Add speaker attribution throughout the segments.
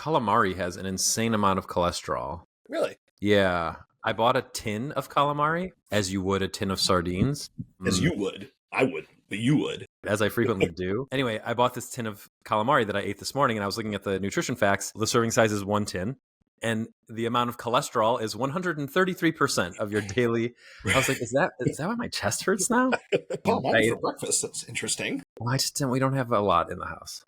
Speaker 1: calamari has an insane amount of cholesterol.
Speaker 2: Really?
Speaker 1: Yeah. I bought a tin of calamari, as you would a tin of sardines.
Speaker 2: As you would. I would, but you would.
Speaker 1: As I frequently do. Anyway, I bought this tin of calamari that I ate this morning, and I was looking at the nutrition facts. The serving size is 1 tin, and the amount of cholesterol is 133% of your daily. I was like, is that why my chest hurts now?
Speaker 2: Calamari for breakfast. That's interesting.
Speaker 1: Well, we don't have a lot in the house.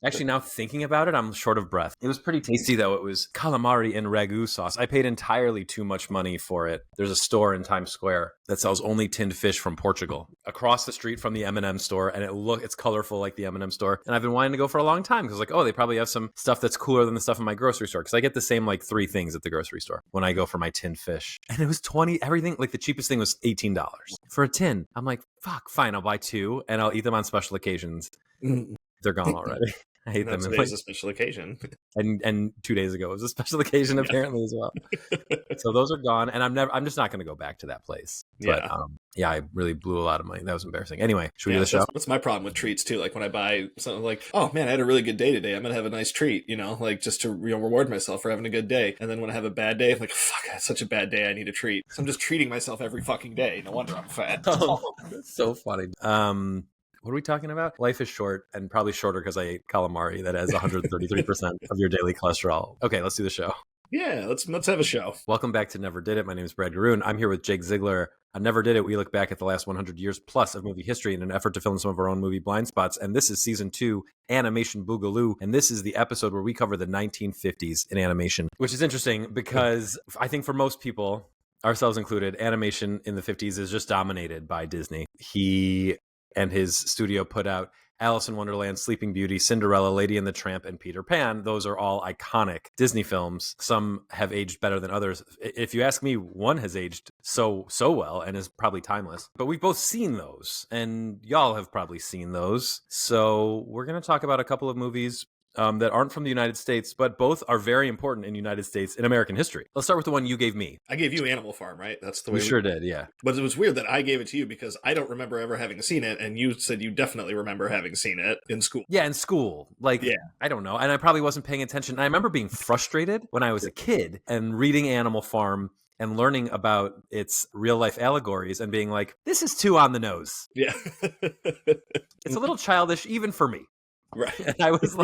Speaker 1: Actually, now thinking about it, I'm short of breath. It was pretty tasty, though. It was calamari in ragu sauce. I paid entirely too much money for it. There's a store in Times Square that sells only tinned fish from Portugal, across the street from the M&M store, and it's colorful like the M&M store. And I've been wanting to go for a long time because, they probably have some stuff that's cooler than the stuff in my grocery store. Because I get the same 3 things at the grocery store when I go for my tinned fish, and it was everything. The cheapest thing was $18 for a tin. I'm like, fuck, fine, I'll buy 2 and I'll eat them on special occasions. They're gone already. I hate them.
Speaker 2: Today's a special occasion.
Speaker 1: And 2 days ago it was a special occasion apparently as well. So those are gone, and I'm just not going to go back to that place. But I really blew a lot of money. That was embarrassing. Anyway, should we do the show?
Speaker 2: That's my problem with treats too. When I buy something oh man, I had a really good day today, I'm gonna have a nice treat, just to reward myself for having a good day. And then when I have a bad day, I'm like, fuck, I had such a bad day, I need a treat. So I'm just treating myself every fucking day. No wonder I'm fat.
Speaker 1: Oh, that's so funny. What are we talking about? Life is short, and probably shorter because I ate calamari that has 133% of your daily cholesterol. Okay, let's do the show.
Speaker 2: Yeah, let's have a show.
Speaker 1: Welcome back to Never Did It. My name is Brad Garoon. I'm here with Jake Ziegler. On Never Did It, we look back at the last 100 years plus of movie history in an effort to fill in some of our own movie blind spots. And this is season 2, Animation Boogaloo. And this is the episode where we cover the 1950s in animation, which is interesting because I think for most people, ourselves included, animation in the 50s is just dominated by Disney. He and his studio put out Alice in Wonderland, Sleeping Beauty, Cinderella, Lady and the Tramp, and Peter Pan. Those are all iconic Disney films. Some have aged better than others. If you ask me, one has aged so well and is probably timeless. But we've both seen those, and y'all have probably seen those. So we're going to talk about a couple of movies that aren't from the United States, but both are very important in United States in American history. Let's start with the one you gave me.
Speaker 2: I gave you Animal Farm, right? That's the way
Speaker 1: we sure did, yeah.
Speaker 2: But it was weird that I gave it to you because I don't remember ever having seen it, and you said you definitely remember having seen it in school.
Speaker 1: Yeah, in school. I don't know. And I probably wasn't paying attention. I remember being frustrated when I was a kid and reading Animal Farm and learning about its real-life allegories and being like, this is too on the nose.
Speaker 2: Yeah.
Speaker 1: It's a little childish, even for me.
Speaker 2: Right.
Speaker 1: And I was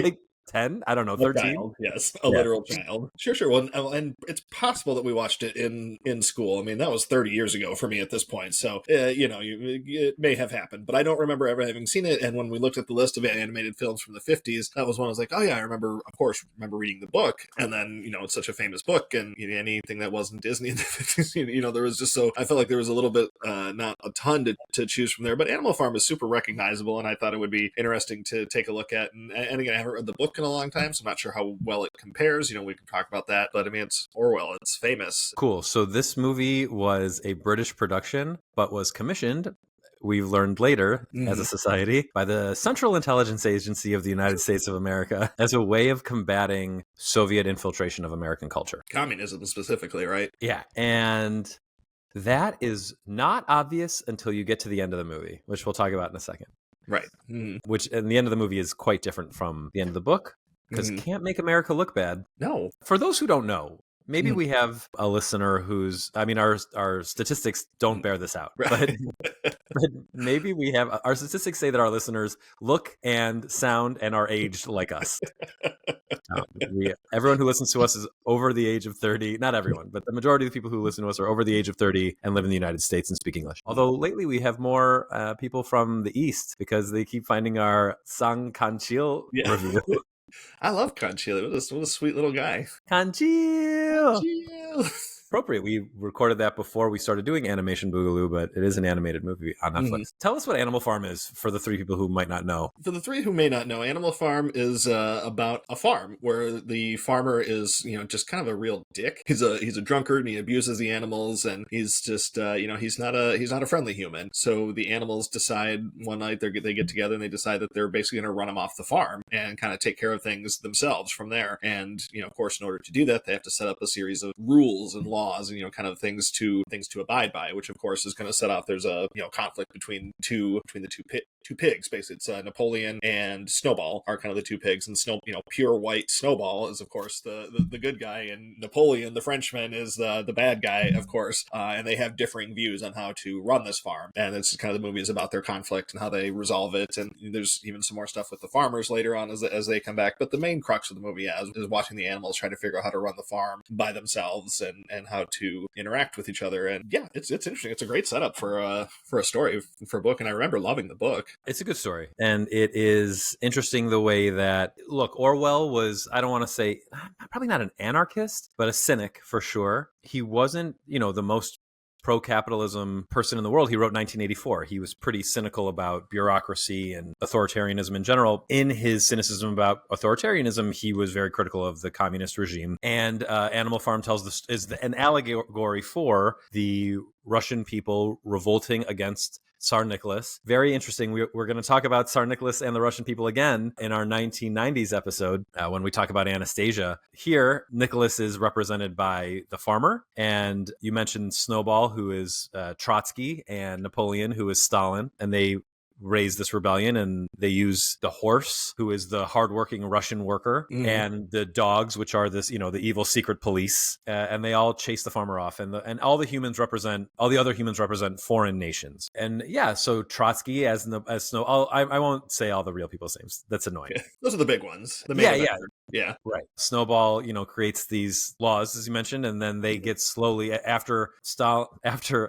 Speaker 1: 10? I don't know, 13?
Speaker 2: Child, yes, a literal child. Sure. Well, and it's possible that we watched it in school. I mean, that was 30 years ago for me at this point. So, it may have happened, but I don't remember ever having seen it. And when we looked at the list of animated films from the 50s, that was one I was like, oh yeah, I remember reading the book. And then, it's such a famous book, and anything that wasn't Disney in the 50s, there was just I felt like there was a little bit, not a ton to choose from there. But Animal Farm is super recognizable, and I thought it would be interesting to take a look at. And again, I haven't read the book in a long time, so I'm not sure how well it compares. We can talk about that, but I mean, it's Orwell, it's famous.
Speaker 1: Cool. So this movie was a British production, but was commissioned, we've learned later as a society, by the Central Intelligence Agency of the United States of America as a way of combating Soviet infiltration of American culture.
Speaker 2: Communism specifically, right?
Speaker 1: Yeah. And that is not obvious until you get to the end of the movie, which we'll talk about in a second.
Speaker 2: Right.
Speaker 1: Which, and the end of the movie is quite different from the end of the book, because Can't Make America Look Bad.
Speaker 2: No.
Speaker 1: For those who don't know, maybe we have a listener our statistics don't bear this out, right. but maybe we have, our statistics say that our listeners look and sound and are aged like us. Everyone who listens to us is over the age of 30. Not everyone, but the majority of the people who listen to us are over the age of 30 and live in the United States and speak English. Although lately we have more people from the East because they keep finding our Sang Kanchil review.
Speaker 2: I love Conchil. What a sweet little guy.
Speaker 1: Conchil! Appropriate. We recorded that before we started doing Animation Boogaloo, but it is an animated movie on Netflix. Tell us what Animal Farm is for the 3 people who might not know.
Speaker 2: For the 3 who may not know, Animal Farm is about a farm where the farmer is, just kind of a real dick. He's a drunkard and he abuses the animals, and he's just, he's not a friendly human. So the animals decide one night they get together and they decide that they're basically going to run him off the farm and kind of take care of things themselves from there. And, of course, in order to do that, they have to set up a series of rules and laws laws and, kind of things to abide by, which of course is going to set off, there's a, conflict between the two pigs, basically. It's Napoleon and Snowball are kind of the two pigs, and pure white Snowball is of course the good guy, and Napoleon, the Frenchman, is the bad guy, of course, and they have differing views on how to run this farm, and it's kind of the movie is about their conflict and how they resolve it, and there's even some more stuff with the farmers later on as they come back, but the main crux of the movie is watching the animals try to figure out how to run the farm by themselves and how to interact with each other, and yeah, it's interesting. It's a great setup for a story, for a book, and I remember loving the book.
Speaker 1: It's a good story, and it is interesting the way that, look, Orwell was, I don't want to say, probably not an anarchist, but a cynic for sure. He wasn't, the most pro-capitalism person in the world. He wrote 1984. He was pretty cynical about bureaucracy and authoritarianism in general. In his cynicism about authoritarianism, he was very critical of the communist regime. And Animal Farm is an allegory for the Russian people revolting against Tsar Nicholas. Very interesting. We're going to talk about Tsar Nicholas and the Russian people again in our 1990s episode when we talk about Anastasia. Here, Nicholas is represented by the farmer, and you mentioned Snowball, who is Trotsky, and Napoleon, who is Stalin, and they raise this rebellion, and they use the horse, who is the hardworking Russian worker, and the dogs, which are the evil secret police, and they all chase the farmer off, and all the other humans represent foreign nations. And yeah, so Trotsky as Snow. I won't say all the real people's names. That's annoying.
Speaker 2: Yeah, those are the big ones. Yeah.
Speaker 1: Right. Snowball, creates these laws, as you mentioned, and then they get slowly after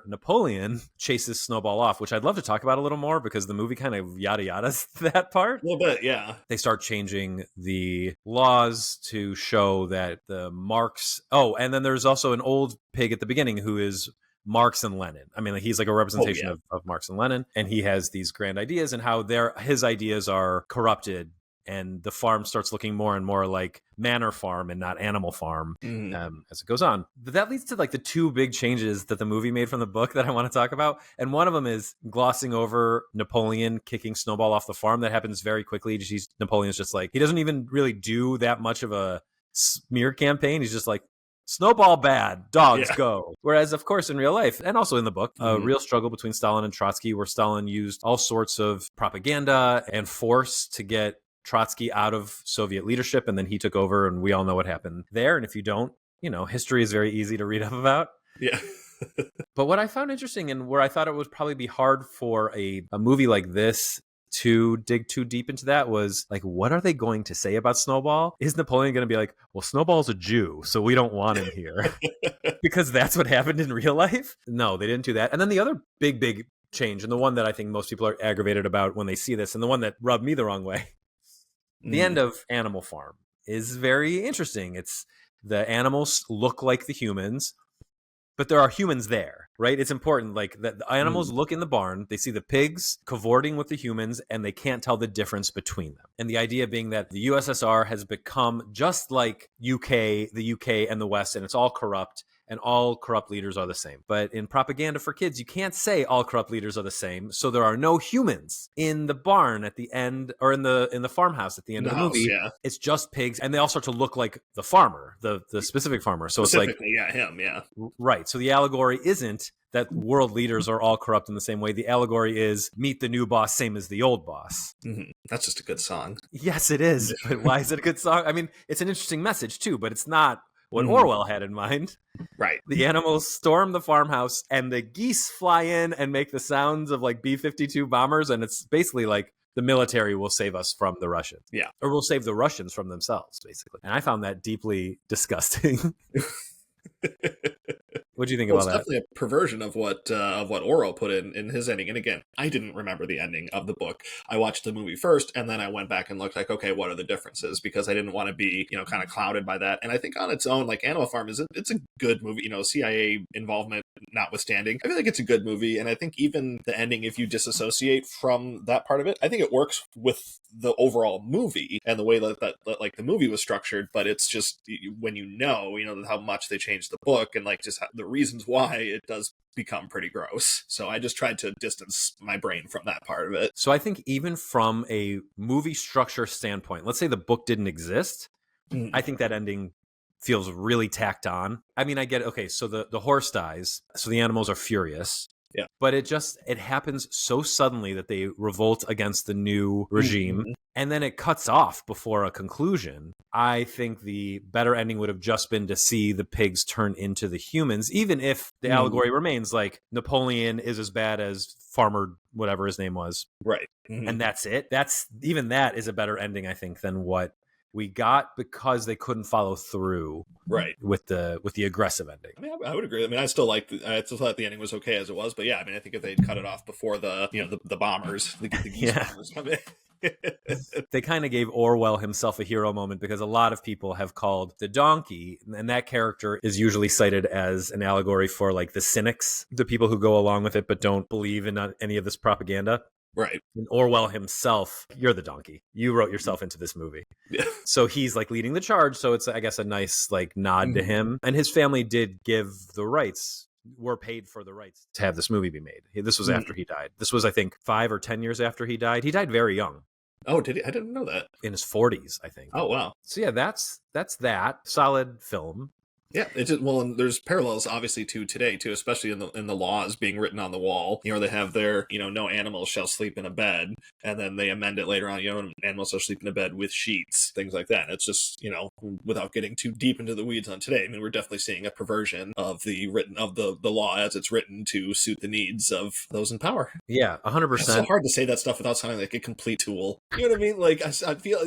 Speaker 1: Napoleon chases Snowball off, which I'd love to talk about a little more because the movie kind of yada yadas that part.
Speaker 2: A little bit, yeah.
Speaker 1: They start changing the laws to show that the Marx. Oh, and then there's also an old pig at the beginning who is Marx and Lenin. I mean, he's like a representation of Marx and Lenin, and he has these grand ideas and how his ideas are corrupted. And the farm starts looking more and more like Manor Farm and not Animal Farm as it goes on. But that leads to like the two big changes that the movie made from the book that I want to talk about. And one of them is glossing over Napoleon kicking Snowball off the farm. That happens very quickly. Napoleon's just like, he doesn't even really do that much of a smear campaign. He's just like, Snowball bad, dogs go. Whereas, of course, in real life, and also in the book, a real struggle between Stalin and Trotsky, where Stalin used all sorts of propaganda and force to get Trotsky out of Soviet leadership, and then he took over, and we all know what happened there. And if you don't, history is very easy to read up about.
Speaker 2: Yeah.
Speaker 1: But what I found interesting, and where I thought it would probably be hard for a movie like this to dig too deep into, that was like, what are they going to say about Snowball? Is Napoleon going to be like, well, Snowball's a Jew, so we don't want him here? Because that's what happened in real life? No, they didn't do that. And then the other big change, and the one that I think most people are aggravated about when they see this, and the one that rubbed me the wrong way, the end of Animal Farm is very interesting. It's the animals look like the humans, but there are humans there, right? It's important. Like the animals look in the barn, they see the pigs cavorting with the humans, and they can't tell the difference between them. And the idea being that the USSR has become just like the UK and the West, and it's all corrupt. And all corrupt leaders are the same. But in propaganda for kids, you can't say all corrupt leaders are the same. So there are no humans in the barn at the end, or in the farmhouse at the end of the movie. Yeah. It's just pigs, and they all start to look like the farmer, the specific farmer. So it's like,
Speaker 2: him,
Speaker 1: right. So the allegory isn't that world leaders are all corrupt in the same way. The allegory is meet the new boss, same as the old boss.
Speaker 2: That's just a good song.
Speaker 1: Yes, it is. But why is it a good song? I mean, it's an interesting message too, but it's not what Orwell had in mind.
Speaker 2: Right.
Speaker 1: The animals storm the farmhouse, and the geese fly in and make the sounds of like B-52 bombers, and it's basically like the military will save us from the Russians.
Speaker 2: Yeah.
Speaker 1: Or we'll save the Russians from themselves, basically. And I found that deeply disgusting. What do you think about that?
Speaker 2: It's definitely a perversion of what Orwell put in his ending. And again, I didn't remember the ending of the book. I watched the movie first, and then I went back and looked like, okay, what are the differences? Because I didn't want to be, kind of clouded by that. And I think on its own, like Animal Farm it's a good movie. CIA involvement notwithstanding, I feel like it's a good movie. And I think even the ending, if you disassociate from that part of it, I think it works with the overall movie and the way that like the movie was structured. But it's just when how much they changed the book, and like just the reasons why it does become pretty gross. So I just tried to distance my brain from that part of it.
Speaker 1: So I think even from a movie structure standpoint, let's say the book didn't exist, I think that ending feels really tacked on. I mean, I get it. Okay, so the horse dies, so the animals are furious.
Speaker 2: Yeah.
Speaker 1: But it happens so suddenly that they revolt against the new regime.
Speaker 2: Mm-hmm.
Speaker 1: And then it cuts off before a conclusion. I think the better ending would have just been to see the pigs turn into the humans, even if the allegory remains like Napoleon is as bad as Farmer, whatever his name was.
Speaker 2: Right.
Speaker 1: And that's it. Even that is a better ending, I think, than what we got, because they couldn't follow through with the aggressive ending.
Speaker 2: I mean, I would agree. I mean, I still thought the ending was okay as it was, but yeah, I mean, I think if they'd cut it off before the bombers, the geese bombers come in.
Speaker 1: They kind of gave Orwell himself a hero moment, because a lot of people have called the donkey, and that character is usually cited as an allegory for like the cynics, the people who go along with it but don't believe in any of this propaganda.
Speaker 2: Right.
Speaker 1: And Orwell himself, you're the donkey. You wrote yourself into this movie.
Speaker 2: Yeah.
Speaker 1: So he's like leading the charge. So it's, I guess, a nice like nod to him. And his family did were paid for the rights to have this movie be made. This was after he died. This was, I think, 5 or 10 years after he died. He died very young.
Speaker 2: Oh, did he? I didn't know that.
Speaker 1: In his 40s, I think.
Speaker 2: Oh, wow.
Speaker 1: So yeah, that's that solid film.
Speaker 2: Yeah, it's just, well, and there's parallels obviously to today too, especially in the laws being written on the wall. You know, they have their, no animals shall sleep in a bed, and then they amend it later on. Animals shall sleep in a bed with sheets, things like that. It's just, without getting too deep into the weeds on today. I mean, we're definitely seeing a perversion of the law as it's written to suit the needs of those in power.
Speaker 1: Yeah, 100%.
Speaker 2: It's so hard to say that stuff without sounding like a complete tool. You know what I mean? Like I feel,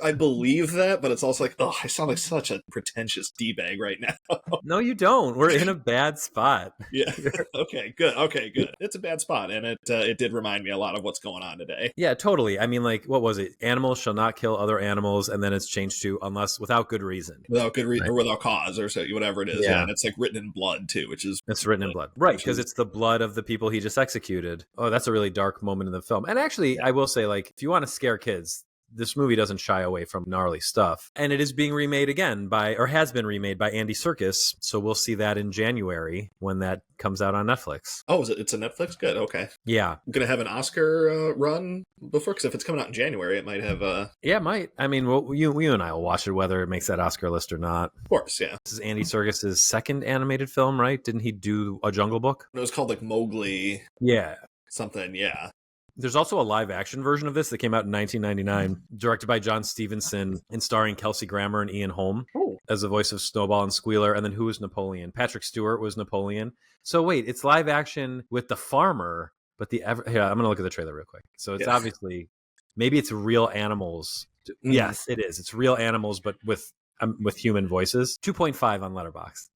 Speaker 2: I believe that, but it's also like, oh, I sound like such a pretentious D-bag right now.
Speaker 1: No, you don't. We're in a bad spot.
Speaker 2: Yeah. Okay, good. It's a bad spot, and it did remind me a lot of what's going on today.
Speaker 1: Yeah, totally. I mean, like, what was it? Animals shall not kill other animals, and then it's changed to unless without good reason.
Speaker 2: Without good reason, right? Or without cause, or so, whatever it is. Yeah, and it's like written in blood too, it's
Speaker 1: written in blood, right? Because it's the blood of the people he just executed. Oh, that's a really dark moment in the film. And actually, I will say, like, if you want to scare kids, this movie doesn't shy away from gnarly stuff. And it is being remade again has been remade by Andy Serkis. So we'll see that in January when that comes out on Netflix.
Speaker 2: Oh, it's a Netflix? Good, okay.
Speaker 1: Yeah.
Speaker 2: Going to have an Oscar run before? Because if it's coming out in January, it might have...
Speaker 1: Yeah, it might. I mean, you and I will watch it whether it makes that Oscar list or not.
Speaker 2: Of course, yeah.
Speaker 1: This is Andy Serkis' second animated film, right? Didn't he do A Jungle Book?
Speaker 2: It was called like Mowgli.
Speaker 1: Yeah.
Speaker 2: Something, yeah.
Speaker 1: There's also a live action version of this that came out in 1999, directed by John Stevenson and starring Kelsey Grammer and Ian Holm as the voice of Snowball and Squealer. And then who was Napoleon? Patrick Stewart was Napoleon. So wait, it's live action with the farmer, but here, I'm going to look at the trailer real quick. So it's obviously, maybe it's real animals. Yes, it is. It's real animals, but with human voices. 2.5 on Letterboxd.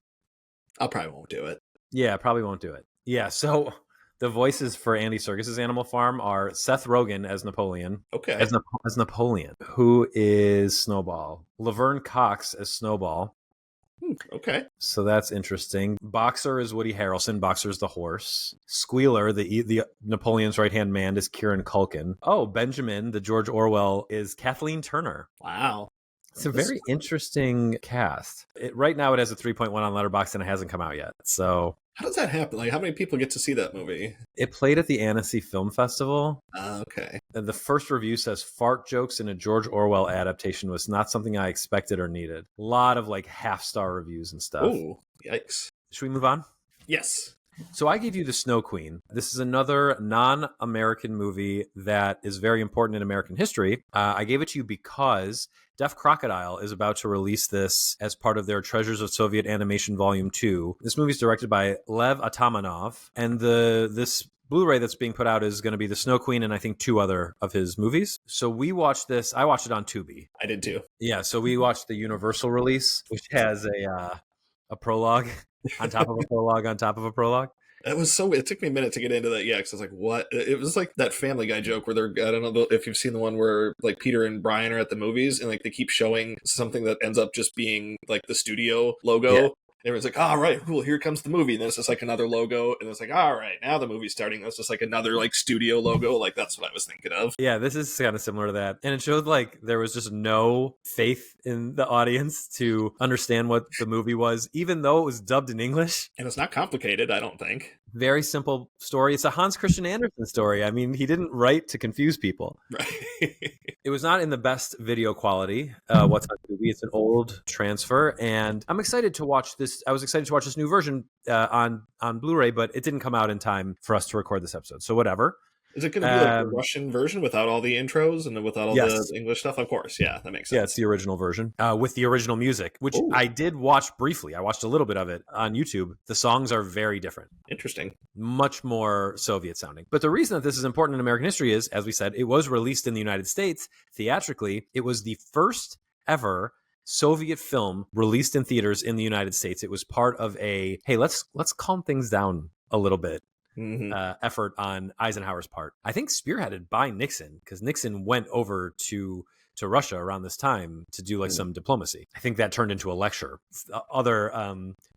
Speaker 2: I probably won't do it.
Speaker 1: Yeah, probably won't do it. Yeah, so... The voices for Andy Serkis' Animal Farm are Seth Rogen as Napoleon.
Speaker 2: Okay.
Speaker 1: As Napoleon. Who is Snowball? Laverne Cox as Snowball.
Speaker 2: Okay.
Speaker 1: So that's interesting. Boxer is Woody Harrelson. Boxer's the horse. Squealer, the Napoleon's right-hand man, is Kieran Culkin. Oh, Benjamin, the George Orwell, is Kathleen Turner.
Speaker 2: Wow.
Speaker 1: It's a very interesting cast. Right now it has a 3.1 on Letterboxd and it hasn't come out yet. So...
Speaker 2: How does that happen? Like, how many people get to see that movie?
Speaker 1: It played at the Annecy Film Festival.
Speaker 2: Okay.
Speaker 1: And the first review says, fart jokes in a George Orwell adaptation was not something I expected or needed. A lot of like half-star reviews and stuff.
Speaker 2: Ooh, yikes.
Speaker 1: Should we move on?
Speaker 2: Yes.
Speaker 1: So I gave you The Snow Queen. This is another non-American movie that is very important in American history. I gave it to you because Deaf Crocodile is about to release this as part of their Treasures of Soviet Animation Volume 2. This movie is directed by Lev Atamanov, and this Blu-ray that's being put out is going to be The Snow Queen and I think 2 other of his movies. So we watched this. I watched it on Tubi.
Speaker 2: I did too.
Speaker 1: Yeah, so we watched the Universal release, which has a prologue on top of a prologue on top of a prologue.
Speaker 2: It took me a minute to get into that, yeah, because I was like, what? It was like that Family Guy joke where I don't know if you've seen the one where like Peter and Brian are at the movies and like they keep showing something that ends up just being like the studio logo. Yeah. Everyone's like, all right, cool, here comes the movie. And then it's just like another logo. And it's like, all right, now the movie's starting. That's just like another like studio logo. Like that's what I was thinking of.
Speaker 1: Yeah, this is kind of similar to that. And it showed like there was just no faith in the audience to understand what the movie was, even though it was dubbed in English.
Speaker 2: And it's not complicated, I don't think.
Speaker 1: Very simple story. It's a Hans Christian Andersen story. I mean, he didn't write to confuse people.
Speaker 2: Right.
Speaker 1: It was not in the best video quality. What's on Tubi? It's an old transfer, and I'm excited to watch this. I was excited to watch this new version on Blu-ray, but it didn't come out in time for us to record this episode. So whatever.
Speaker 2: Is it going to be like the Russian version without all the intros and without all the English stuff? Of course, yeah, that makes sense.
Speaker 1: Yeah, it's the original version with the original music, which I did watch briefly. I watched a little bit of it on YouTube. The songs are very different.
Speaker 2: Interesting.
Speaker 1: Much more Soviet sounding. But the reason that this is important in American history is, as we said, it was released in the United States theatrically. It was the first ever Soviet film released in theaters in the United States. It was part of a, hey, let's calm things down a little bit. Effort on Eisenhower's part. I think spearheaded by Nixon, because Nixon went over to Russia around this time to do like some diplomacy. I think that turned into a lecture. Other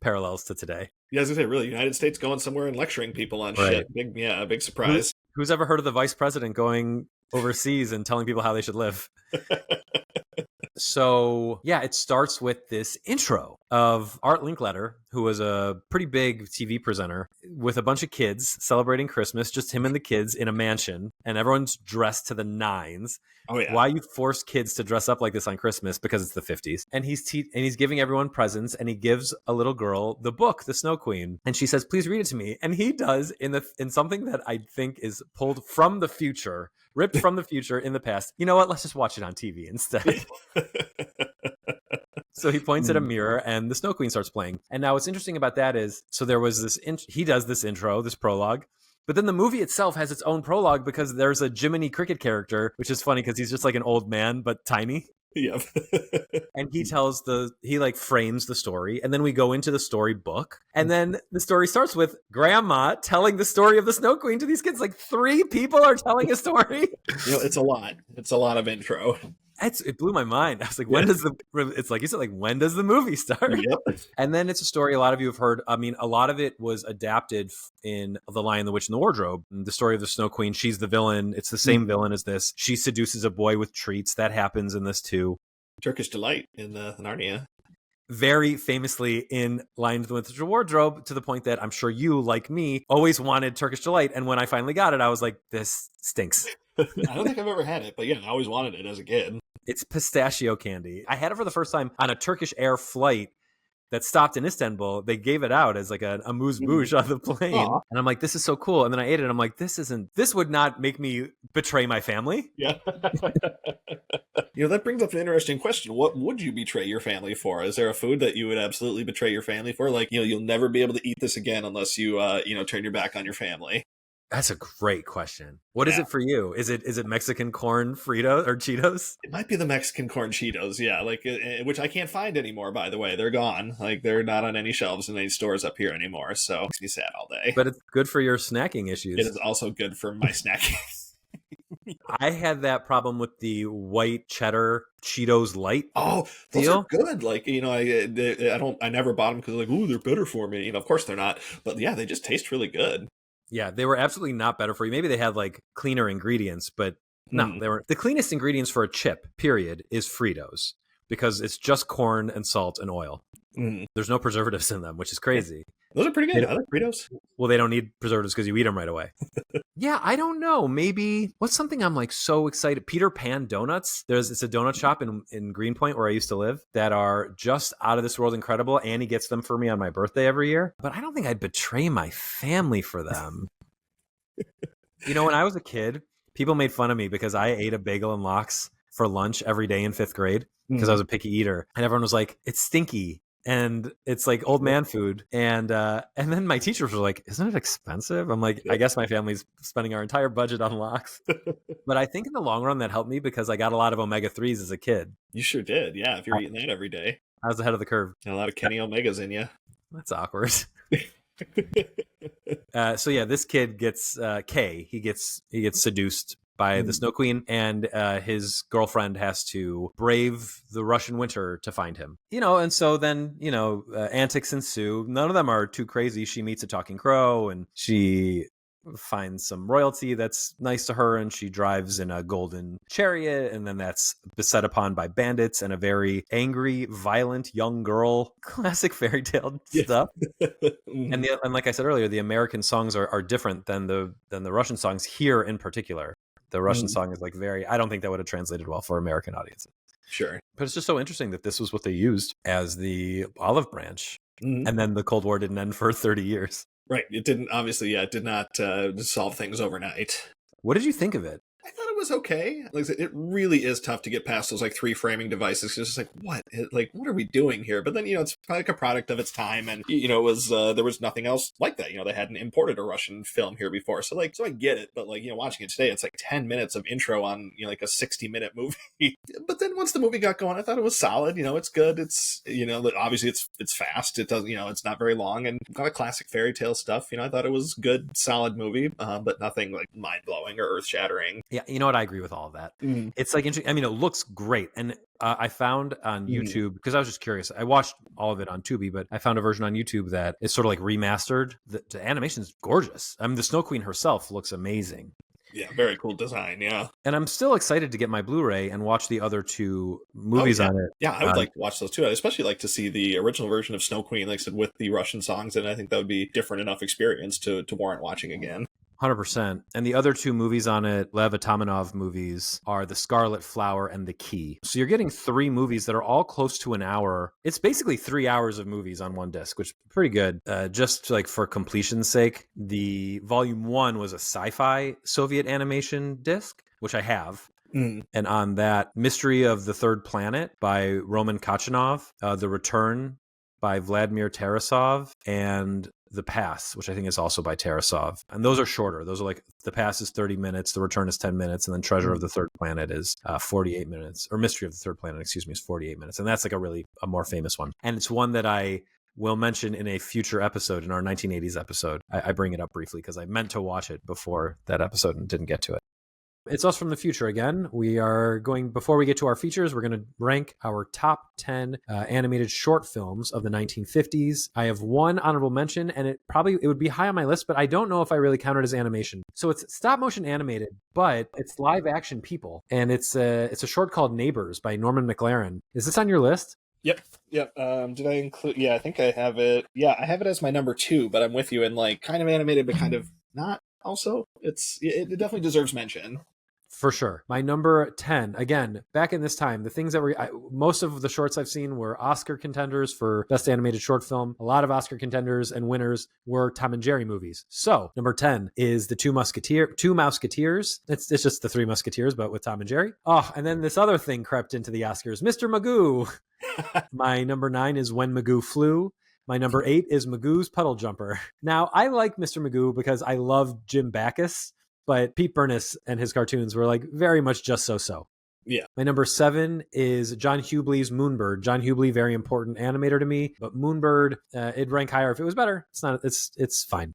Speaker 1: parallels to today.
Speaker 2: Yeah, I was gonna say, really, United States going somewhere and lecturing people on shit. A big surprise.
Speaker 1: Who's ever heard of the vice president going overseas and telling people how they should live? So, yeah, it starts with this intro of Art Linkletter, who was a pretty big TV presenter, with a bunch of kids celebrating Christmas, just him and the kids in a mansion, and everyone's dressed to the nines. Oh, yeah. Why you force kids to dress up like this on Christmas? Because it's the 50s. And he's giving everyone presents, and he gives a little girl the book, The Snow Queen, and she says, "Please read it to me." And he does in something that I think is pulled from the future, ripped from the future in the past. You know what? Let's just watch it on TV instead. So he points at a mirror and the Snow Queen starts playing. And now what's interesting about that is, so there was this, he does this intro, this prologue, but then the movie itself has its own prologue because there's a Jiminy Cricket character, which is funny because he's just like an old man, but tiny.
Speaker 2: Yep.
Speaker 1: And he like frames the story, and then we go into the story book, and then the story starts with grandma telling the story of the Snow Queen to these kids. Like 3 people are telling a story.
Speaker 2: It's a lot. It's a lot of intro.
Speaker 1: It blew my mind. I was like, it's like you said, like, when does the movie start? Yep. And then it's a story a lot of you have heard. I mean, a lot of it was adapted in The Lion, the Witch, and the Wardrobe. The story of the Snow Queen. She's the villain. It's the same villain as this. She seduces a boy with treats. That happens in this too.
Speaker 2: Turkish Delight in Narnia.
Speaker 1: Very famously in Lion, the Witch, and the Wardrobe, to the point that I'm sure you, like me, always wanted Turkish Delight. And when I finally got it, I was like, this stinks.
Speaker 2: I don't think I've ever had it, but yeah, I always wanted it as a kid.
Speaker 1: It's pistachio candy. I had it for the first time on a Turkish Air flight that stopped in Istanbul. They gave it out as like an amuse-bouche on the plane. Aww. And I'm like, this is so cool. And then I ate it. And I'm like, this would not make me betray my family.
Speaker 2: Yeah. That brings up an interesting question. What would you betray your family for? Is there a food that you would absolutely betray your family for? Like, you'll never be able to eat this again unless you, turn your back on your family.
Speaker 1: That's a great question. What is it for you? Is it Mexican corn Fritos or Cheetos?
Speaker 2: It might be the Mexican corn Cheetos, yeah, like which I can't find anymore, by the way. They're gone. Like, they're not on any shelves in any stores up here anymore, so it makes me sad all day.
Speaker 1: But it's good for your snacking issues.
Speaker 2: It is also good for my snacking.
Speaker 1: I had that problem with the white cheddar Cheetos Light.
Speaker 2: Oh, those are good. Like, I never bought them because like, ooh, they're better for me. Of course they're not. But yeah, they just taste really good.
Speaker 1: Yeah, they were absolutely not better for you. Maybe they had like cleaner ingredients, but no, they were. The cleanest ingredients for a chip, period, is Fritos, because it's just corn and salt and oil. There's no preservatives in them, which is crazy.
Speaker 2: Those are pretty good. I like Fritos.
Speaker 1: Well, they don't need preservatives because you eat them right away. Yeah, I don't know. Maybe what's something I'm like so excited? Peter Pan donuts. It's a donut shop in Greenpoint where I used to live that are just out of this world incredible. Annie gets them for me on my birthday every year. But I don't think I'd betray my family for them. When I was a kid, people made fun of me because I ate a bagel and lox for lunch every day in 5th grade because I was a picky eater. And everyone was like, it's stinky. And it's like old man food. And then my teachers were like, isn't it expensive? I'm like, I guess my family's spending our entire budget on lox. But I think in the long run that helped me because I got a lot of omega-3s as a kid.
Speaker 2: You sure did. Yeah, if you're eating that every day.
Speaker 1: I was ahead of the curve.
Speaker 2: And a lot of Kenny Omegas in you.
Speaker 1: That's awkward. So yeah, this kid gets Kay. He gets seduced by the Snow Queen, and his girlfriend has to brave the Russian winter to find him. And so then, antics ensue. None of them are too crazy. She meets a talking crow, and she finds some royalty that's nice to her, and she drives in a golden chariot, and then that's beset upon by bandits and a very angry, violent young girl. Classic fairy tale
Speaker 2: Yeah.
Speaker 1: stuff.
Speaker 2: Mhm.
Speaker 1: And like I said earlier, the American songs are different than the Russian songs here in particular. The Russian
Speaker 2: Mhm.
Speaker 1: song is like very, I don't think that would have translated well for American audiences.
Speaker 2: Sure.
Speaker 1: But it's just so interesting that this was what they used as the olive branch.
Speaker 2: Mhm.
Speaker 1: And then the Cold War didn't end for 30 years.
Speaker 2: Right. It didn't, obviously, yeah, it did not solve things overnight.
Speaker 1: What did you think of it?
Speaker 2: I thought it was okay. Like I said, it really is tough to get past those like 3 framing devices. It's just like, what are we doing here? But then, it's like a product of its time, and it was there was nothing else like that. They hadn't imported a Russian film here before, so I get it. But watching it today, it's like 10 minutes of intro on like a 60-minute movie. But then once the movie got going, I thought it was solid. It's good. It's obviously it's fast. It does it's not very long, and got a classic fairy tale stuff. I thought it was good, solid movie, but nothing like mind blowing or earth shattering.
Speaker 1: Yeah, you know what? I agree with all of that.
Speaker 2: Mm.
Speaker 1: It's like interesting. I mean, it looks great, and I found on YouTube, because I was just curious. I watched all of it on Tubi, but I found a version on YouTube that is sort of like remastered. The animation's gorgeous. I mean, the Snow Queen herself looks amazing.
Speaker 2: Yeah, very cool design. Yeah,
Speaker 1: and I'm still excited to get my Blu-ray and watch the other 2 movies on it.
Speaker 2: Yeah, I would like to watch those too. I'd especially like to see the original version of Snow Queen, like I said, with the Russian songs, and I think that would be different enough experience to warrant watching again.
Speaker 1: 100%. And the other 2 movies on it, Lev Atamanov movies, are The Scarlet Flower and The Key. So you're getting 3 movies that are all close to an hour. It's basically 3 hours of movies on one disc, which is pretty good. Just like for completion's sake, the Volume 1 was a sci-fi Soviet animation disc, which I have.
Speaker 2: Mm.
Speaker 1: And on that, Mystery of the Third Planet by Roman Kachanov, The Return by Vladimir Tarasov, and The Pass, which I think is also by Tarasov. And those are shorter. Those are like, The Pass is 30 minutes, The Return is 10 minutes, and then Treasure of the Third Planet is 48 minutes. Or Mystery of the Third Planet, excuse me, is 48 minutes. And that's like a more famous one. And it's one that I will mention in a future episode, in our 1980s episode. I bring it up briefly because I meant to watch it before that episode and didn't get to it. It's us from the future again. We are going, before we get to our features, we're going to rank our top 10 animated short films of the 1950s. I have one honorable mention, and it would be high on my list, but I don't know if I really count it as animation. So it's stop motion animated, but it's live action people. And it's a short called Neighbors by Norman McLaren. Is this on your list?
Speaker 2: Yep. Did I include? Yeah, I think I have it. Yeah, I have it as my number 2, but I'm with you in like kind of animated, but kind of not. Also, it definitely deserves mention.
Speaker 1: For sure. My number 10, again, back in this time, the things that most of the shorts I've seen were Oscar contenders for Best Animated Short Film. A lot of Oscar contenders and winners were Tom and Jerry movies. So, number 10 is The Two Mouseketeers. It's just The Three Musketeers, but with Tom and Jerry. Oh, and then this other thing crept into the Oscars, Mr. Magoo. My number 9 is When Magoo Flew. My number 8 is Magoo's Puddle Jumper. Now, I like Mr. Magoo because I love Jim Backus, but Pete Burness and his cartoons were like very much just so-so.
Speaker 2: Yeah.
Speaker 1: My number 7 is John Hubley's Moonbird. John Hubley, very important animator to me, but Moonbird, it'd rank higher if it was better. It's not. It's fine.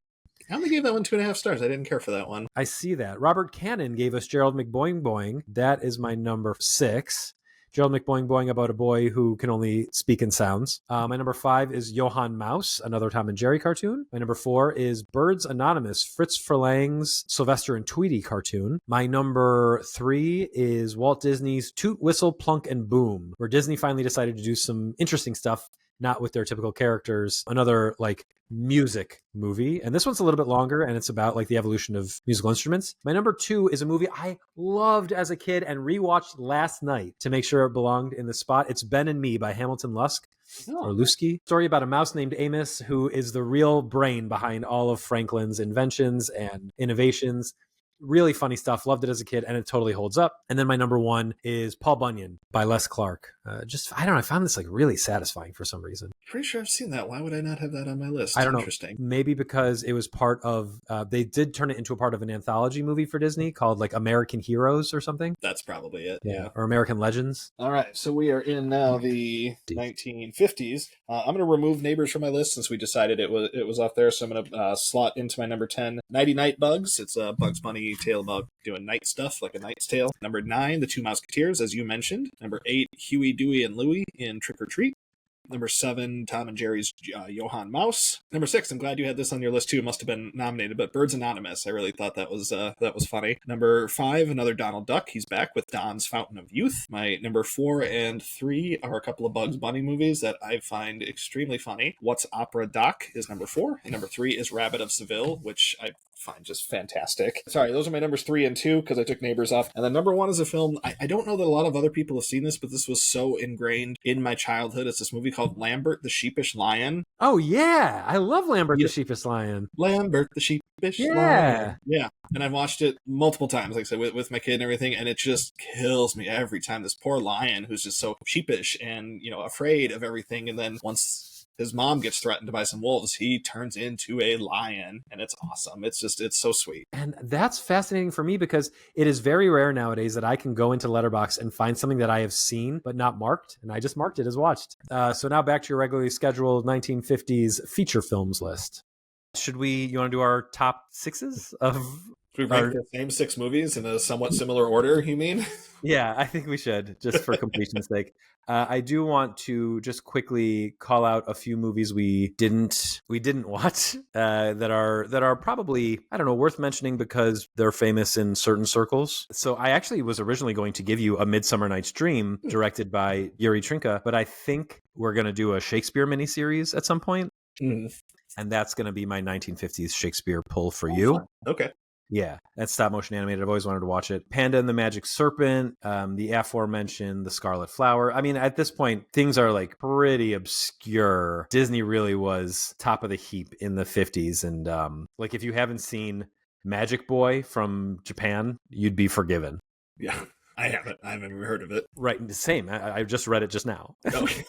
Speaker 2: I only gave that one 2.5 stars. I didn't care for that one.
Speaker 1: I see that. Robert Cannon gave us Gerald McBoing Boing. That is my number 6. Gerald McBoing Boing, about a boy who can only speak in sounds. My number 5 is Johann Mouse, another Tom and Jerry cartoon. My number 4 is Birds Anonymous, Fritz Verlang's Sylvester and Tweety cartoon. My number 3 is Walt Disney's Toot, Whistle, Plunk, and Boom, where Disney finally decided to do some interesting stuff, not with their typical characters. Another like music movie, and this one's a little bit longer, and it's about like the evolution of musical instruments. My number 2 is a movie I loved as a kid and rewatched last night to make sure it belonged in the spot. It's Ben and Me by Hamilton Lusk. Or Lusky. Story about a mouse named Amos who is the real brain behind all of Franklin's inventions and innovations. Really funny stuff. Loved it as a kid, and it totally holds up. And then my number 1 is Paul Bunyan by Les Clark. I don't know. I found this like really satisfying for some reason.
Speaker 2: Pretty sure I've seen that. Why would I not have that on my list?
Speaker 1: I don't know.
Speaker 2: Interesting.
Speaker 1: Maybe because it was part of, they did turn it into a part of an anthology movie for Disney called like American Heroes or something.
Speaker 2: That's probably it.
Speaker 1: Yeah. Or American Legends.
Speaker 2: All right. So we are in now the 1950s. I'm going to remove Neighbors from my list since we decided it was off there. So I'm going to slot into my number 10, Nighty Night Bugs. It's a Bugs Bunny tale about doing night stuff like A Knight's Tale. Number 9, The Two Musketeers, as you mentioned. Number 8, Huey, Dewey, and Louie in Trick or Treat. Number 7, Tom and Jerry's Johann Mouse. Number 6, I'm glad you had this on your list too. It must have been nominated, but Birds Anonymous. I really thought that was funny. Number 5, another Donald Duck. He's back with Don's Fountain of Youth. My number 4 and 3 are a couple of Bugs Bunny movies that I find extremely funny. What's Opera Doc is number 4, and number 3 is Rabbit of Seville, which I find just fantastic. Sorry, those are my numbers 3 and 2 because I took Neighbors off. And then number 1 is a film, I don't know that a lot of other people have seen this, but this was so ingrained in my childhood. It's this movie called Lambert the Sheepish Lion.
Speaker 1: Oh, yeah. I love Lambert the Sheepish Lion.
Speaker 2: Lambert the Sheepish Lion. Yeah. And I've watched it multiple times, like I said, with my kid and everything, and it just kills me every time. This poor lion who's just so sheepish and, afraid of everything. And then once his mom gets threatened by some wolves, he turns into a lion, and it's awesome. It's so sweet.
Speaker 1: And that's fascinating for me because it is very rare nowadays that I can go into Letterboxd and find something that I have seen but not marked, and I just marked it as watched. So now back to your regularly scheduled 1950s feature films list. You want to do our top 6s of...
Speaker 2: Should we rank the same 6 movies in a somewhat similar order, you mean?
Speaker 1: Yeah, I think we should, just for completion's sake. I do want to just quickly call out a few movies we didn't watch that are probably, I don't know, worth mentioning because they're famous in certain circles. So I actually was originally going to give you A Midsummer Night's Dream, directed by Yuri Trinka, but I think we're going to do a Shakespeare miniseries at some point. And that's going to be my 1950s Shakespeare pull for you.
Speaker 2: Fun. Okay.
Speaker 1: Yeah, that's stop motion animated. I've always wanted to watch it. Panda and the Magic Serpent, the aforementioned The Scarlet Flower. I mean, at this point, things are like pretty obscure. Disney really was top of the heap in the 50s. And like if you haven't seen Magic Boy from Japan, you'd be forgiven.
Speaker 2: Yeah, I haven't even heard of it.
Speaker 1: Right, same. I just read it just now.
Speaker 2: Okay.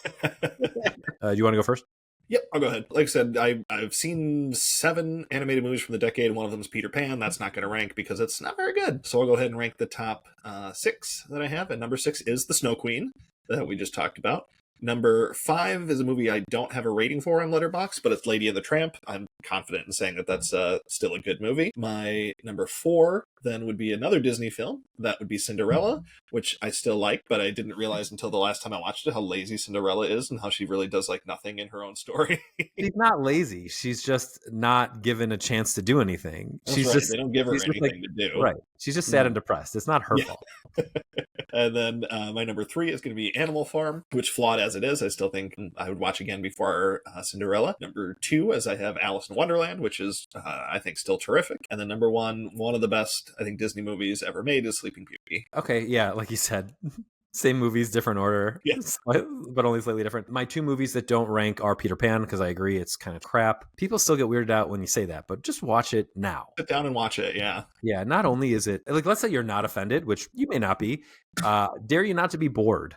Speaker 1: Do you want to go first?
Speaker 2: Yep, I'll go ahead. Like I said, I've seen 7 animated movies from the decade. One of them is Peter Pan. That's not going to rank because it's not very good. So I'll go ahead and rank the top 6 that I have. And number 6 is The Snow Queen that we just talked about. Number 5 is a movie I don't have a rating for on Letterboxd, but it's Lady and the Tramp. I'm confident in saying that that's still a good movie. My number 4 then would be another Disney film. That would be Cinderella, which I still like, but I didn't realize until the last time I watched it how lazy Cinderella is and how she really does like nothing in her own story.
Speaker 1: She's not lazy. She's just not given a chance to do anything.
Speaker 2: That's
Speaker 1: she's
Speaker 2: right.
Speaker 1: just
Speaker 2: they don't give her anything to do.
Speaker 1: Right. She's just sad and depressed. It's not her fault.
Speaker 2: And then my number 3 is going to be Animal Farm, which, flawed as it is, I still think I would watch again before Cinderella. Number 2, as I have Alice in Wonderland, which is, I think, still terrific. And then number 1, one of the best, I think, Disney movies ever made is Sleeping Beauty.
Speaker 1: Okay, yeah, like you said. Same movies, different order,
Speaker 2: yes,
Speaker 1: but only slightly different. My 2 movies that don't rank are Peter Pan, because I agree it's kind of crap. People still get weirded out when you say that, but just watch it now.
Speaker 2: Sit down and watch it, yeah.
Speaker 1: Yeah, not only is it, like, let's say you're not offended, which you may not be, dare you not to be bored.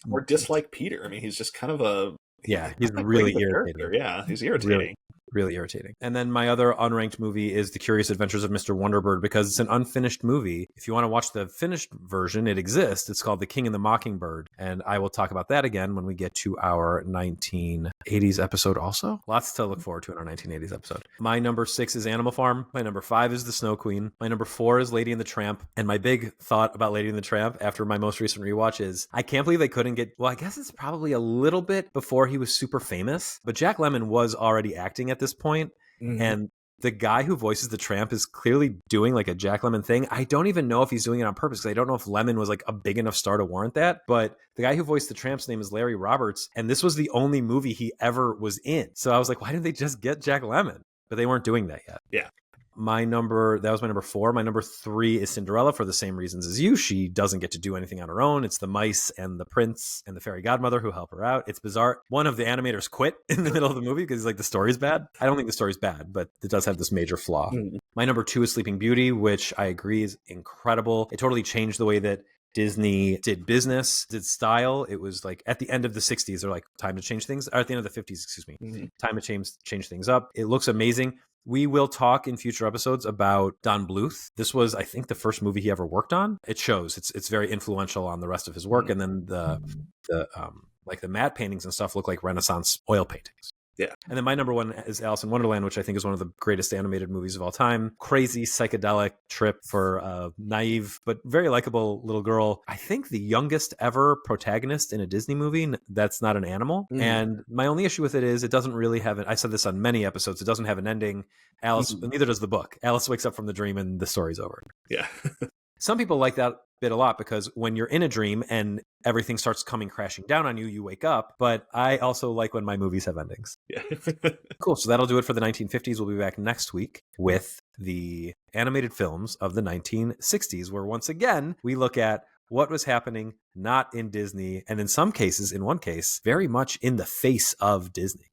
Speaker 2: Or dislike Peter. I mean, he's just kind of a...
Speaker 1: Yeah, he's really irritating.
Speaker 2: Yeah, he's irritating.
Speaker 1: Really irritating. And then my other unranked movie is The Curious Adventures of Mr. Wonderbird, because it's an unfinished movie. If you want to watch the finished version, it exists. It's called The King and the Mockingbird. And I will talk about that again when we get to our 1980s episode also. Lots to look forward to in our 1980s episode. My number 6 is Animal Farm. My number 5 is The Snow Queen. My number 4 is Lady and the Tramp. And my big thought about Lady and the Tramp after my most recent rewatch is I can't believe they couldn't get, well, I guess it's probably a little bit before he was super famous, but Jack Lemmon was already acting at this point. And the guy who voices the Tramp is clearly doing like a Jack Lemmon thing. I don't even know if he's doing it on purpose, because I don't know if Lemmon was like a big enough star to warrant that. But the guy who voiced the Tramp's name is Larry Roberts, and this was the only movie he ever was in. So I was like, why didn't they just get Jack Lemmon? But they weren't doing that yet.
Speaker 2: Yeah.
Speaker 1: That was my number 4. My number 3 is Cinderella, for the same reasons as you. She doesn't get to do anything on her own. It's the mice and the prince and the fairy godmother who help her out. It's bizarre. One of the animators quit in the middle of the movie because he's like, the story's bad. I don't think the story's bad, but it does have this major flaw. My number 2 is Sleeping Beauty, which I agree is incredible. It totally changed the way that Disney did business, did style. It was like at the end of the 60s, they're like, time to change things. Or at the end of the 50s, excuse me. Time to change things up. It looks amazing. We will talk in future episodes about Don Bluth. This was, I think, the first movie he ever worked on. It shows. It's very influential on the rest of his work. And then the matte paintings and stuff look like Renaissance oil paintings.
Speaker 2: Yeah.
Speaker 1: And then my number one is Alice in Wonderland, which I think is one of the greatest animated movies of all time. Crazy psychedelic trip for a naive but very likable little girl. I think the youngest ever protagonist in a Disney movie that's not an animal. And my only issue with it is it doesn't really have I said this on many episodes, it doesn't have an ending. Alice, neither does the book. Alice wakes up from the dream and the story's over.
Speaker 2: Yeah.
Speaker 1: Some people like that bit a lot because when you're in a dream and everything starts coming crashing down on you, you wake up. But I also like when my movies have endings.
Speaker 2: Yeah.
Speaker 1: Cool. So that'll do it for the 1950s. We'll be back next week with the animated films of the 1960s, where once again, we look at what was happening not in Disney, and in some cases, in one case, very much in the face of Disney.